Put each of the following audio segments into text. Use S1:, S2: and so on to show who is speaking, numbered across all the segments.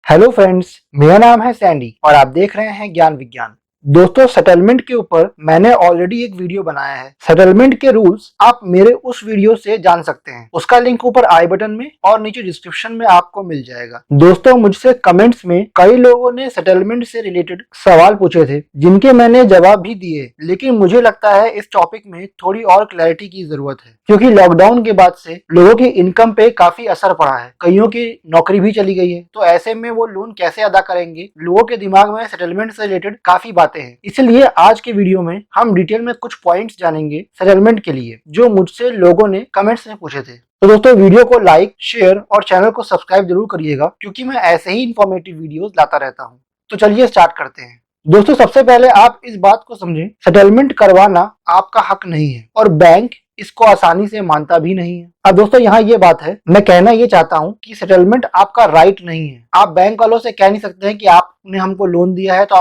S1: Hello friends, मेरा नाम है सैंडी और आप देख रहे हैं ज्ञान विज्ञान। दोस्तों, सेटलमेंट के ऊपर मैंने ऑलरेडी एक वीडियो बनाया है। सेटलमेंट के रूल्स आप मेरे उस वीडियो से जान सकते हैं। उसका लिंक ऊपर आई बटन में और नीचे डिस्क्रिप्शन में आपको मिल जाएगा। दोस्तों, मुझसे कमेंट्स में कई लोगों ने सेटलमेंट से रिलेटेड सवाल पूछे थे, जिनके मैंने जवाब भी दिए, लेकिन मुझे लगता है इस टॉपिक में थोड़ी और क्लैरिटी की जरूरत है, क्योंकि लॉकडाउन के बाद से लोगों की इनकम पे काफी असर पड़ा है। कईयों की नौकरी भी चली गई है, तो ऐसे में वो लोन कैसे अदा करेंगे, लोगों के दिमाग में सेटलमेंट से रिलेटेड काफी बातें हैं। इसलिए आज के वीडियो में हम डिटेल में कुछ पॉइंट्स जानेंगे सेटलमेंट के लिए, जो मुझसे लोगों ने कमेंट्स में पूछे थे। तो दोस्तों, वीडियो को लाइक, शेयर और चैनल को सब्सक्राइब जरूर करिएगा, क्योंकि मैं ऐसे ही इंफॉर्मेटिव वीडियोस लाता रहता हूँ। तो चलिए स्टार्ट करते हैं। दोस्तों, सबसे पहले आप इस बात को समझें, सेटलमेंट करवाना आपका हक नहीं है और बैंक इसको आसानी से मानता भी नहीं है। अब दोस्तों, यहाँ ये बात है, मैं कहना ये चाहता हूँ कि सेटलमेंट आपका राइट नहीं है। आप बैंक वालों से कह नहीं सकते हैं कि आपने हमको लोन दिया है तो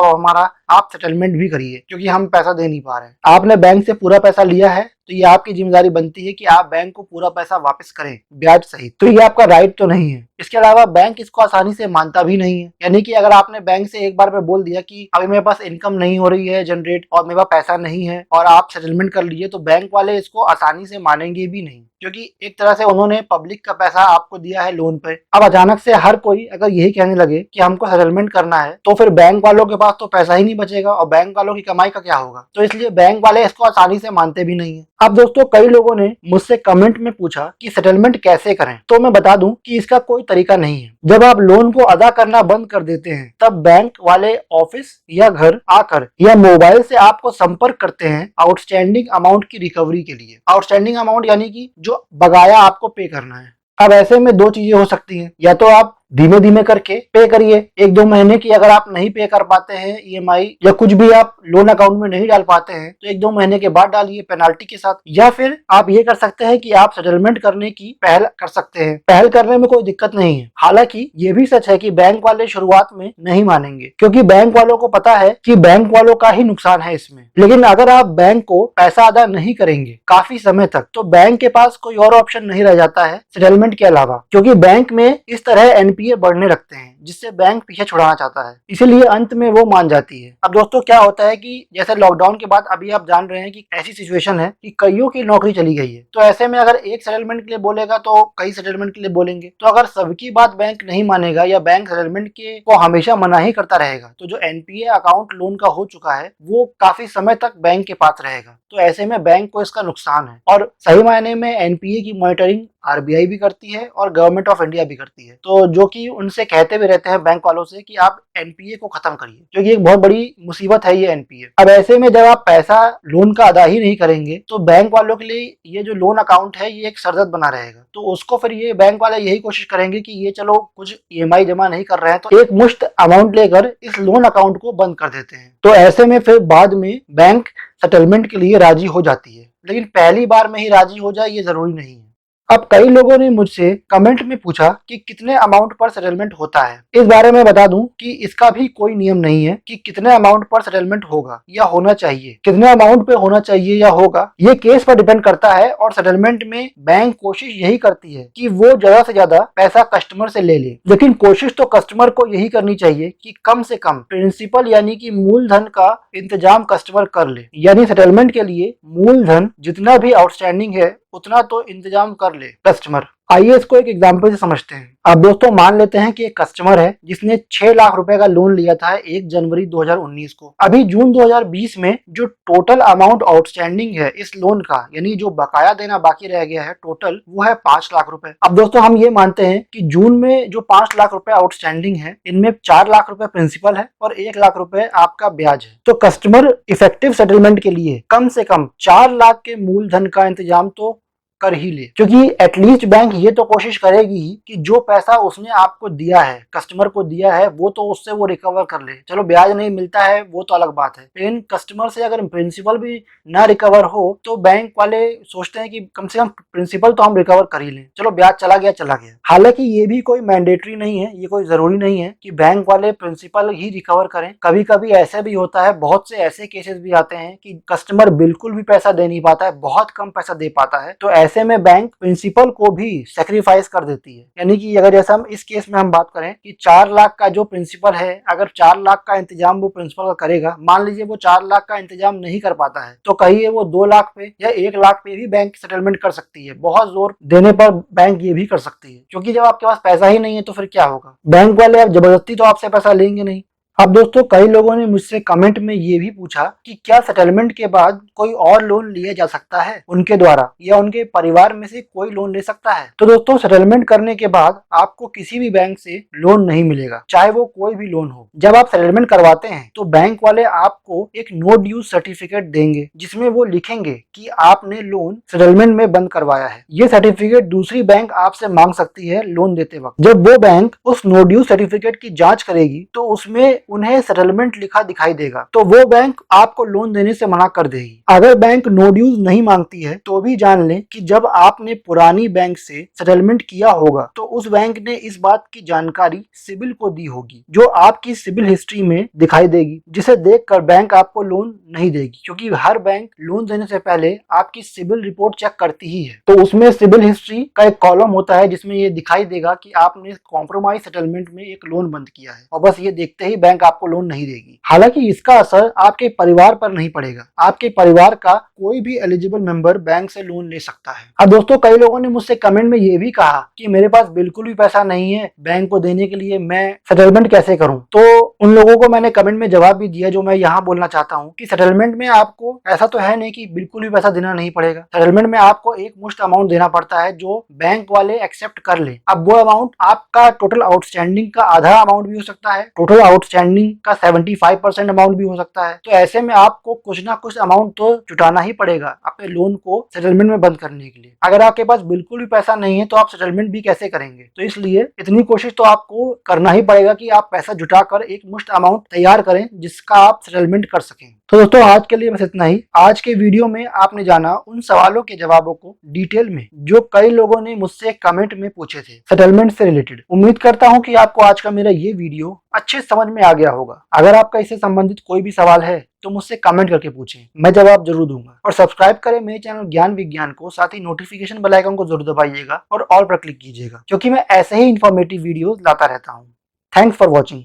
S1: आप सेटलमेंट भी करिए, क्योंकि हम पैसा दे नहीं पा रहे हैं। आपने बैंक से पूरा पैसा लिया है तो ये आपकी जिम्मेदारी बनती है कि आप बैंक को पूरा पैसा वापस करें, ब्याज सहित। तो ये आपका राइट तो नहीं है। इसके अलावा बैंक इसको आसानी से मानता भी नहीं है। यानी कि अगर आपने बैंक से एक बार में बोल दिया कि अभी मेरे पास इनकम नहीं हो रही है जनरेट और मेरे पास पैसा नहीं है और आप सेटलमेंट कर लीजिए, तो बैंक वाले इसको आसानी से मानेंगे भी नहीं, क्योंकि एक तरह से उन्होंने पब्लिक का पैसा आपको दिया है लोन पे। अब अचानक से हर कोई अगर यही कहने लगे कि हमको सेटलमेंट करना है, तो फिर बैंक वालों के पास तो पैसा ही नहीं बचेगा और बैंक वालों की कमाई का क्या होगा। तो इसलिए बैंक वाले इसको आसानी से मानते भी नहीं है। अब दोस्तों, कई लोगों ने मुझसे कमेंट में पूछा कि सेटलमेंट कैसे करें, तो मैं बता दूं कि इसका कोई तरीका नहीं है। जब आप लोन को अदा करना बंद कर देते हैं, तब बैंक वाले ऑफिस या घर आकर या मोबाइल से आपको संपर्क करते हैं आउटस्टैंडिंग अमाउंट की रिकवरी के लिए। आउटस्टैंडिंग अमाउंट यानी कि जो बकाया आपको पे करना है। अब ऐसे में दो चीजें हो सकती हैं, या तो आप धीमे धीमे करके पे करिए, 1-2 महीने की अगर आप नहीं पे कर पाते हैं ईएमआई या कुछ भी आप लोन अकाउंट में नहीं डाल पाते हैं, तो 1-2 महीने के बाद डालिए पेनाल्टी के साथ। या फिर आप ये कर सकते हैं कि आप सेटलमेंट करने की पहल कर सकते हैं। पहल करने में कोई दिक्कत नहीं है। हालांकि ये भी सच है कि बैंक वाले शुरुआत में नहीं मानेंगे, क्योंकि बैंक वालों को पता है कि बैंक वालों का ही नुकसान है इसमें। लेकिन अगर आप बैंक को पैसा अदा नहीं करेंगे काफी समय तक, तो बैंक के पास कोई और ऑप्शन नहीं रह जाता है सेटलमेंट के अलावा, क्योंकि बैंक में इस तरह एनपीए बढ़ने लगते हैं, जिससे बैंक पीछे छुड़ाना चाहता है। इसीलिए अंत में वो मान जाती है। अब दोस्तों, क्या होता है कि जैसे लॉकडाउन के बाद अभी आप जान रहे हैं कि ऐसी सिचुएशन है कि कईयों की नौकरी चली गई है। तो ऐसे में अगर एक सेटलमेंट के लिए बोलेगा तो कई सेटलमेंट के लिए बोलेंगे। तो अगर सबकी बात बैंक नहीं मानेगा या बैंक सेटलमेंट के को हमेशा मना ही करता रहेगा, तो जो एनपीए अकाउंट लोन का हो चुका है वो काफी समय तक बैंक के पास रहेगा। तो ऐसे में बैंक को इसका नुकसान है। और सही मायने में एनपीए की मॉनिटरिंग आरबीआई भी करती है और गवर्नमेंट ऑफ इंडिया भी करती है। तो जो कि उनसे कहते भी रहते हैं बैंक वालों से कि आप एनपीए को खत्म करिए, क्योंकि एक बहुत बड़ी मुसीबत है ये एनपीए। अब ऐसे में जब आप पैसा लोन का अदा ही नहीं करेंगे, तो बैंक वालों के लिए ये जो लोन अकाउंट है ये एक सरदर्द बना रहेगा। तो उसको फिर ये बैंक वाले यही कोशिश करेंगे कि ये चलो कुछ ईएमआई जमा नहीं कर रहे हैं, तो एक मुश्त अमाउंट लेकर इस लोन अकाउंट को बंद कर देते हैं। तो ऐसे में फिर बाद में बैंक सेटलमेंट के लिए राजी हो जाती है, लेकिन पहली बार में ही राजी हो जाए ये जरूरी नहीं है। अब कई लोगों ने मुझसे कमेंट में पूछा कि कितने अमाउंट पर सेटलमेंट होता है। इस बारे में बता दूं कि इसका भी कोई नियम नहीं है कि कितने अमाउंट पर सेटलमेंट होगा या होना चाहिए। कितने अमाउंट पे होना चाहिए या होगा ये केस पर डिपेंड करता है, और सेटलमेंट में बैंक कोशिश यही करती है कि वो ज्यादा से ज्यादा पैसा कस्टमर से ले ले। लेकिन कोशिश तो कस्टमर को यही करनी चाहिए कि कम से कम प्रिंसिपल यानी कि मूलधन का इंतजाम कस्टमर कर ले। यानी सेटलमेंट के लिए मूलधन जितना भी आउटस्टैंडिंग है उतना तो इंतजाम कर ले कस्टमर। आइए इसको एक एग्जांपल से समझते हैं। अब दोस्तों, मान लेते हैं कि एक कस्टमर है जिसने 6 लाख रुपए का लोन लिया था 1 जनवरी 2019 को। अभी जून 2020 में जो टोटल अमाउंट आउटस्टैंडिंग है इस लोन का, यानी जो बकाया देना बाकी रह गया है टोटल, वो है 5 लाख रुपए। अब दोस्तों, हम ये मानते हैं कि जून में जो 5 लाख रुपए आउटस्टैंडिंग है, इनमें 4 लाख रुपए प्रिंसिपल है और 1 लाख रुपए आपका ब्याज है। तो कस्टमर इफेक्टिव सेटलमेंट के लिए कम से कम 4 लाख के मूलधन का इंतजाम तो कर ही ले, क्योंकि एटलीस्ट बैंक ये तो कोशिश करेगी कि जो पैसा उसने आपको दिया है, कस्टमर को दिया है, वो तो उससे वो रिकवर कर ले। चलो ब्याज नहीं मिलता है वो तो अलग बात है, लेकिन कस्टमर से अगर प्रिंसिपल भी ना रिकवर हो तो बैंक वाले सोचते हैं कि कम से कम प्रिंसिपल तो हम रिकवर कर ही लें, चलो ब्याज चला गया चला गया। हालांकि ये भी कोई मैंडेटरी नहीं है, ये कोई जरूरी नहीं है कि बैंक वाले प्रिंसिपल ही रिकवर करें। कभी कभी ऐसे भी होता है, बहुत से ऐसे केसेस भी आते हैं कि कस्टमर बिल्कुल भी पैसा दे नहीं पाता है, बहुत कम पैसा दे पाता है। तो ऐसे में बैंक प्रिंसिपल को भी सेक्रीफाइस कर देती है। यानी कि अगर जैसा हम इस केस में हम बात करें कि 4 लाख का जो प्रिंसिपल है, अगर 4 लाख का इंतजाम वो प्रिंसिपल का करेगा, मान लीजिए वो 4 लाख का इंतजाम नहीं कर पाता है, तो कहिए वो 2 लाख पे या 1 लाख पे भी बैंक सेटलमेंट कर सकती है। बहुत जोर देने पर बैंक ये भी कर सकती है, क्योंकि जब आपके पास पैसा ही नहीं है तो फिर क्या होगा। बैंक वाले अब जबरदस्ती तो आपसे पैसा लेंगे नहीं। अब दोस्तों कई लोगों ने मुझसे कमेंट में ये भी पूछा कि क्या सेटलमेंट के बाद कोई और लोन लिया जा सकता है उनके द्वारा, या उनके परिवार में से कोई लोन ले सकता है। तो दोस्तों सेटलमेंट करने के बाद आपको किसी भी बैंक से लोन नहीं मिलेगा, चाहे वो कोई भी लोन हो। जब आप सेटलमेंट करवाते हैं तो बैंक वाले आपको एक नो ड्यू सर्टिफिकेट देंगे, जिसमें वो लिखेंगे कि आपने लोन सेटलमेंट में बंद करवाया है। ये सर्टिफिकेट दूसरी बैंक आपसे मांग सकती है लोन देते वक्त। जब वो बैंक उस नो ड्यू सर्टिफिकेट की जांच करेगी तो उसमें उन्हें सेटलमेंट लिखा दिखाई देगा, तो वो बैंक आपको लोन देने से मना कर देगी। अगर बैंक नो ड्यूज नहीं मांगती है तो भी जान लें कि जब आपने पुरानी बैंक से सेटलमेंट किया होगा तो उस बैंक ने इस बात की जानकारी सिबिल को दी होगी, जो आपकी सिबिल हिस्ट्री में दिखाई देगी, जिसे देखकर बैंक आपको लोन नहीं देगी, क्योंकि हर बैंक लोन देने से पहले आपकी सिबिल रिपोर्ट चेक करती ही है। तो उसमें सिबिल हिस्ट्री का एक कॉलम होता है जिसमें ये दिखाई देगा कि आपने कॉम्प्रोमाइज सेटलमेंट में एक लोन बंद किया है, और बस ये देखते ही बैंक आपको लोन नहीं देगी। हालांकि इसका असर आपके परिवार पर नहीं पड़ेगा, आपके परिवार का कोई भी एलिजिबल मेंबर बैंक से लोन ले सकता है। अब दोस्तों कई लोगों ने मुझसे कमेंट में ये भी कहा कि मेरे पास बिल्कुल भी पैसा नहीं है बैंक को देने के लिए, मैं सेटलमेंट कैसे करूं। तो उन लोगों को मैंने कमेंट में जवाब भी दिया, जो मैं यहाँ बोलना चाहता हूँ कि सेटलमेंट में आपको ऐसा तो है नहीं कि बिल्कुल भी पैसा देना नहीं पड़ेगा। सेटलमेंट में आपको एक मुश्त अमाउंट देना पड़ता है जो बैंक वाले एक्सेप्ट कर ले। अब वो अमाउंट आपका टोटल आउटस्टैंडिंग का आधा अमाउंट भी हो सकता है, टोटल आउटस्टैंडिंग का 75% अमाउंट भी हो सकता है। तो ऐसे में आपको कुछ ना कुछ अमाउंट तो जुटाना ही पड़ेगा अपने लोन को सेटलमेंट में बंद करने के लिए। अगर आपके पास बिल्कुल भी पैसा नहीं है तो आप सेटलमेंट भी कैसे करेंगे। तो इसलिए इतनी कोशिश तो आपको करना ही पड़ेगा कि आप पैसा जुटाकर एक मुश्त अमाउंट तैयार करें जिसका आप सेटलमेंट कर सकें। तो दोस्तों आज के लिए बस इतना ही। आज के वीडियो में आपने जाना उन सवालों के जवाबों को डिटेल में जो कई लोगों ने मुझसे कमेंट में पूछे थे सेटलमेंट से रिलेटेड। उम्मीद करता हूं कि आपको आज का मेरा ये वीडियो अच्छे समझ में आ गया होगा। अगर आपका इससे संबंधित कोई भी सवाल है तो मुझसे कमेंट करके पूछें, मैं जवाब जरूर दूंगा। और सब्सक्राइब करें मेरे चैनल ज्ञान विज्ञान को, साथ ही नोटिफिकेशन बेल आइकन को जरूर दबाइएगा और ऑल पर क्लिक कीजिएगा, क्योंकि मैं ऐसे ही इंफॉर्मेटिव वीडियोस लाता रहता हूँ। Thanks for watching.